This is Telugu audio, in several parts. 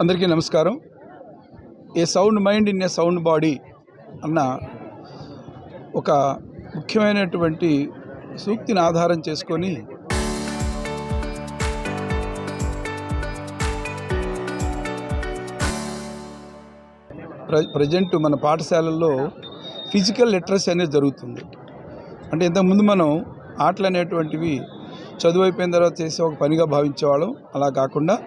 అందరికీ నమస్కారం. A sound mind in a sound body అన్న ఒక ముఖ్యమైనటువంటి సూక్తిని ఆధారం చేసుకొని ప్రజెంట్ మన పాఠశాలల్లో ఫిజికల్ లిటరసీ అనేది జరుగుతుంది. అంటే ఇంతకుముందు మనం ఆటలు అనేటువంటివి చదువు అయిపోయిన తర్వాత చేసే ఒక పనిగా భావించేవాళ్ళం. అలా కాకుండా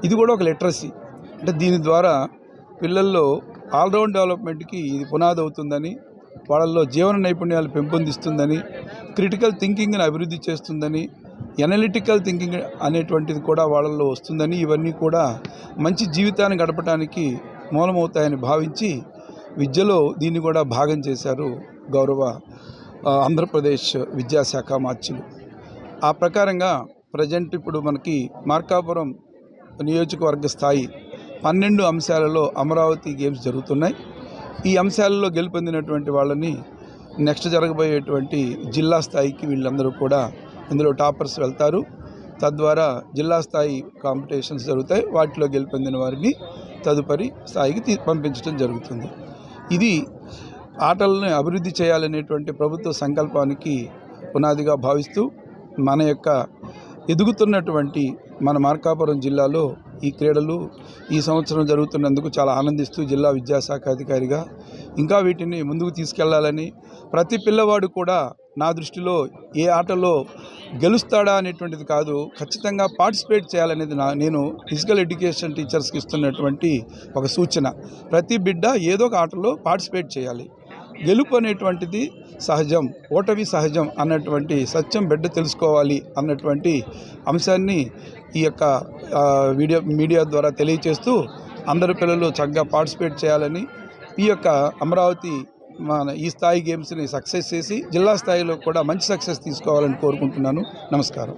ఇది కూడా ఒక లిటరసీ. అంటే దీని ద్వారా పిల్లల్లో ఆల్రౌండ్ డెవలప్మెంట్కి ఇది పునాది అవుతుందని, వాళ్ళల్లో జీవన నైపుణ్యాలు పెంపొందిస్తుందని, క్రిటికల్ థింకింగ్ని అభివృద్ధి చేస్తుందని, ఎనలిటికల్ థింకింగ్ అనేటువంటిది కూడా వాళ్ళల్లో వస్తుందని, ఇవన్నీ కూడా మంచి జీవితాన్ని గడపడానికి మూలమవుతాయని భావించి విద్యలో దీన్ని కూడా భాగం చేశారు గౌరవ ఆంధ్రప్రదేశ్ విద్యాశాఖ మార్చులు. ఆ ప్రకారంగా ప్రజెంట్ ఇప్పుడు మనకి మార్కాపురం నియోజకవర్గ స్థాయి 12 అంశాలలో అమరావతి గేమ్స్ జరుగుతున్నాయి. ఈ అంశాలలో గెలుపొందినటువంటి వాళ్ళని నెక్స్ట్ జరగబోయేటువంటి జిల్లా స్థాయికి వీళ్ళందరూ కూడా ఇందులో టాపర్స్ వెళ్తారు. తద్వారా జిల్లా స్థాయి కాంపిటీషన్స్ జరుగుతాయి. వాటిలో గెలుపొందిన వారిని తదుపరి స్థాయికి పంపించడం జరుగుతుంది. ఇది ఆటలను అభివృద్ధి చేయాలనేటువంటి ప్రభుత్వ సంకల్పానికి పునాదిగా భావిస్తూ మన యొక్క ఎదుగుతున్నటువంటి మన మార్కాపురం జిల్లాలో ఈ క్రీడలు ఈ సంవత్సరం జరుగుతున్నందుకు చాలా ఆనందిస్తూ జిల్లా విద్యాశాఖ అధికారిగా ఇంకా వీటిని ముందుకు తీసుకెళ్లాలని, ప్రతి పిల్లవాడు కూడా నా దృష్టిలో ఏ ఆటలో గెలుస్తాడా అనేటువంటిది కాదు, ఖచ్చితంగా పార్టిసిపేట్ చేయాలనేది నేను ఫిజికల్ ఎడ్యుకేషన్ టీచర్స్కి ఇస్తున్నటువంటి ఒక సూచన. ప్రతి బిడ్డ ఏదో ఒక ఆటలో పార్టిసిపేట్ చేయాలి. గెలుపు అనేటువంటిది సహజం, ఓటమి సహజం అన్నటువంటి సత్యం బిడ్డ తెలుసుకోవాలి అన్నటువంటి అంశాన్ని ఈ యొక్క మీడియా ద్వారా తెలియచేస్తూ అందరు పిల్లలు చక్కగా పార్టిసిపేట్ చేయాలని, ఈ యొక్క అమరావతి ఈ స్థాయి గేమ్స్ని సక్సెస్ చేసి జిల్లా స్థాయిలో కూడా మంచి సక్సెస్ తీసుకోవాలని కోరుకుంటున్నాను. నమస్కారం.